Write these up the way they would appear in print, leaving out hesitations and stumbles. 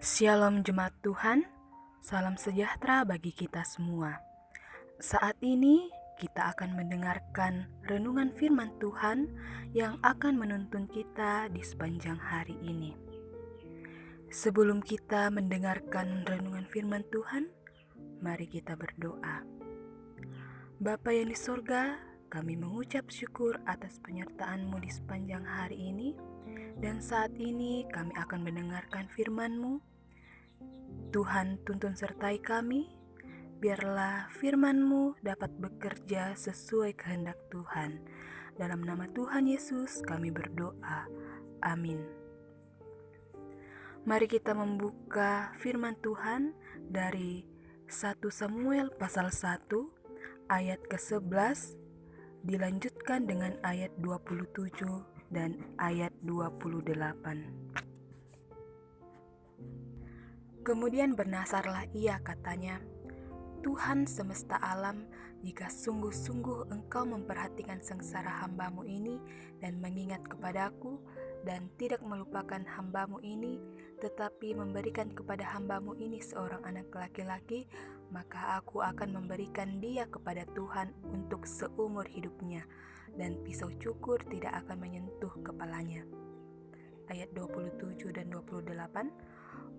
Shalom Jemaat Tuhan, salam sejahtera bagi kita semua. Saat ini kita akan mendengarkan renungan firman Tuhan yang akan menuntun kita di sepanjang hari ini. Sebelum kita mendengarkan renungan firman Tuhan, mari kita berdoa. Bapa yang di sorga, kami mengucap syukur atas penyertaan-Mu di sepanjang hari ini, dan saat ini kami akan mendengarkan firman-Mu. Tuhan, tuntun sertai kami, biarlah firman-Mu dapat bekerja sesuai kehendak Tuhan. Dalam nama Tuhan Yesus kami berdoa. Amin. Mari kita membuka firman Tuhan dari 1 Samuel pasal 1 ayat ke-11 dilanjutkan dengan ayat 27 dan ayat 28. Kemudian bernasarlah ia, katanya, Tuhan semesta alam, jika sungguh-sungguh Engkau memperhatikan sengsara hamba-Mu ini dan mengingat kepadaku, dan tidak melupakan hamba-Mu ini, tetapi memberikan kepada hamba-Mu ini seorang anak laki-laki, maka aku akan memberikan dia kepada Tuhan untuk seumur hidupnya, dan pisau cukur tidak akan menyentuh kepalanya. Ayat 27 dan 28.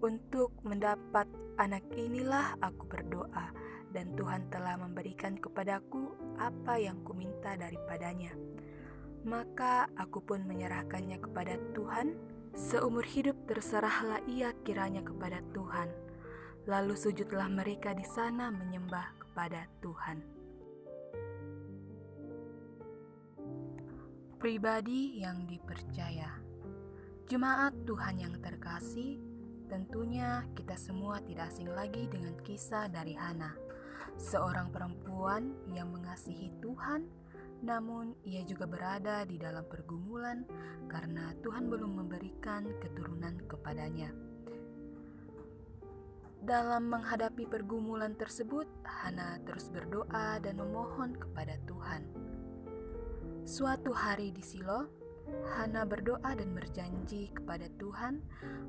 Untuk mendapat anak inilah aku berdoa, dan Tuhan telah memberikan kepadaku apa yang kuminta daripadanya. Maka aku pun menyerahkannya kepada Tuhan. Seumur hidup terserahlah ia kiranya kepada Tuhan. Lalu sujudlah mereka di sana menyembah kepada Tuhan. Pribadi yang dipercaya. Jemaat Tuhan yang terkasih, tentunya kita semua tidak asing lagi dengan kisah dari Hana, seorang perempuan yang mengasihi Tuhan, namun ia juga berada di dalam pergumulan karena Tuhan belum memberikan keturunan kepadanya. Dalam menghadapi pergumulan tersebut, Hana terus berdoa dan memohon kepada Tuhan. Suatu hari di Silo, Hana berdoa dan berjanji kepada Tuhan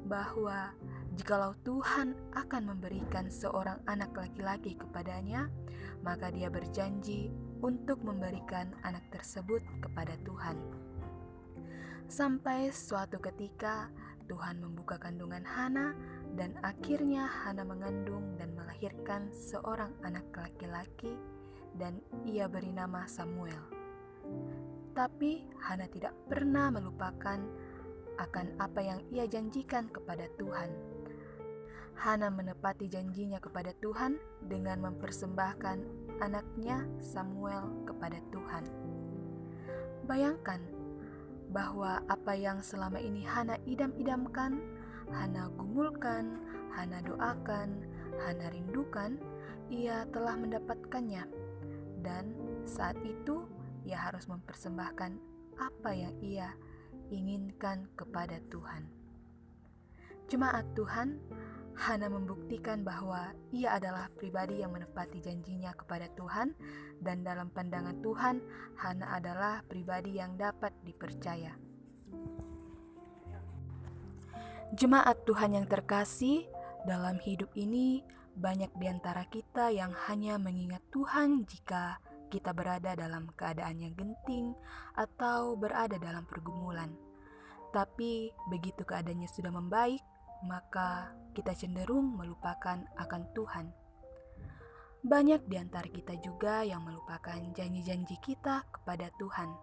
bahwa jikalau Tuhan akan memberikan seorang anak laki-laki kepadanya, maka dia berjanji untuk memberikan anak tersebut kepada Tuhan. Sampai suatu ketika Tuhan membuka kandungan Hana, dan akhirnya Hana mengandung dan melahirkan seorang anak laki-laki, dan ia beri nama Samuel. Tapi Hana tidak pernah melupakan akan apa yang ia janjikan kepada Tuhan. Hana menepati janjinya kepada Tuhan dengan mempersembahkan anaknya Samuel kepada Tuhan. Bayangkan bahwa apa yang selama ini Hana idam-idamkan, Hana gumulkan, Hana doakan, Hana rindukan, ia telah mendapatkannya. Dan saat itu ia harus mempersembahkan apa yang ia inginkan kepada Tuhan. Jemaat Tuhan, Hana membuktikan bahwa ia adalah pribadi yang menepati janjinya kepada Tuhan, dan dalam pandangan Tuhan, Hana adalah pribadi yang dapat dipercaya. Jemaat Tuhan yang terkasih, dalam hidup ini banyak di antara kita yang hanya mengingat Tuhan jika kita berada dalam keadaan yang genting atau berada dalam pergumulan. Tapi begitu keadaannya sudah membaik, maka kita cenderung melupakan akan Tuhan. Banyak di antara kita juga yang melupakan janji-janji kita kepada Tuhan.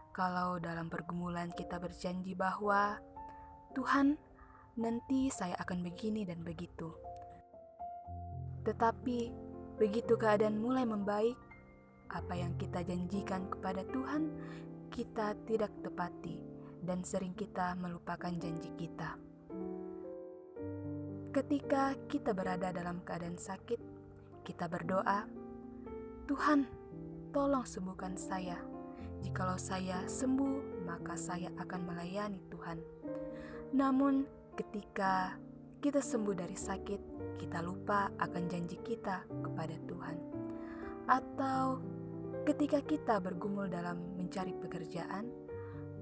Kalau dalam pergumulan kita berjanji bahwa Tuhan, nanti saya akan begini dan begitu. Tetapi begitu keadaan mulai membaik, apa yang kita janjikan kepada Tuhan, kita tidak tepati, dan sering kita melupakan janji kita. Ketika kita berada dalam keadaan sakit, kita berdoa, Tuhan, tolong sembuhkan saya. Jikalau saya sembuh, maka saya akan melayani Tuhan. Namun, ketika kita sembuh dari sakit, kita lupa akan janji kita kepada Tuhan. Atau ketika kita bergumul dalam mencari pekerjaan,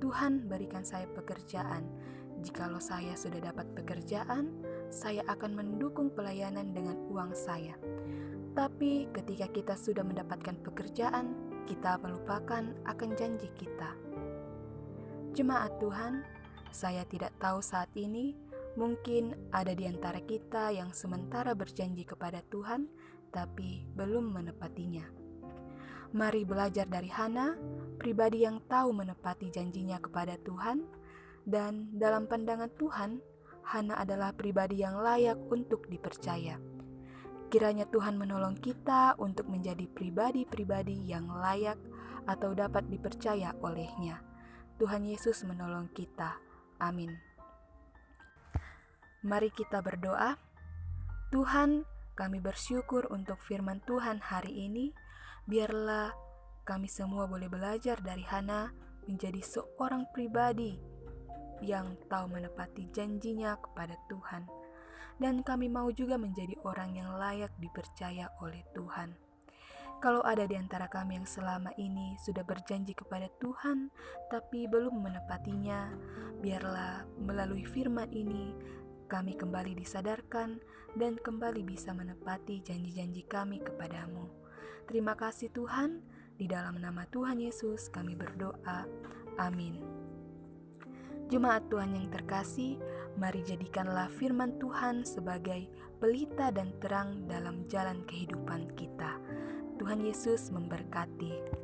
Tuhan berikan saya pekerjaan. Jikalau saya sudah dapat pekerjaan, saya akan mendukung pelayanan dengan uang saya. Tapi ketika kita sudah mendapatkan pekerjaan, kita melupakan akan janji kita. Jemaat Tuhan, saya tidak tahu saat ini, mungkin ada di antara kita yang sementara berjanji kepada Tuhan, tapi belum menepatinya. Mari belajar dari Hana, pribadi yang tahu menepati janjinya kepada Tuhan, dan dalam pandangan Tuhan, Hana adalah pribadi yang layak untuk dipercaya. Kiranya Tuhan menolong kita untuk menjadi pribadi-pribadi yang layak atau dapat dipercaya oleh-Nya. Tuhan Yesus menolong kita. Amin. Mari kita berdoa. Tuhan, kami bersyukur untuk firman Tuhan hari ini. Biarlah kami semua boleh belajar dari Hana menjadi seorang pribadi yang tahu menepati janjinya kepada Tuhan. Dan kami mau juga menjadi orang yang layak dipercaya oleh Tuhan. Kalau ada di antara kami yang selama ini sudah berjanji kepada Tuhan, tapi belum menepatinya, biarlah melalui firman ini, kami kembali disadarkan dan kembali bisa menepati janji-janji kami kepadamu. Terima kasih Tuhan, di dalam nama Tuhan Yesus kami berdoa. Amin. Jemaat Tuhan yang terkasih, mari jadikanlah firman Tuhan sebagai pelita dan terang dalam jalan kehidupan kita. Tuhan Yesus memberkati.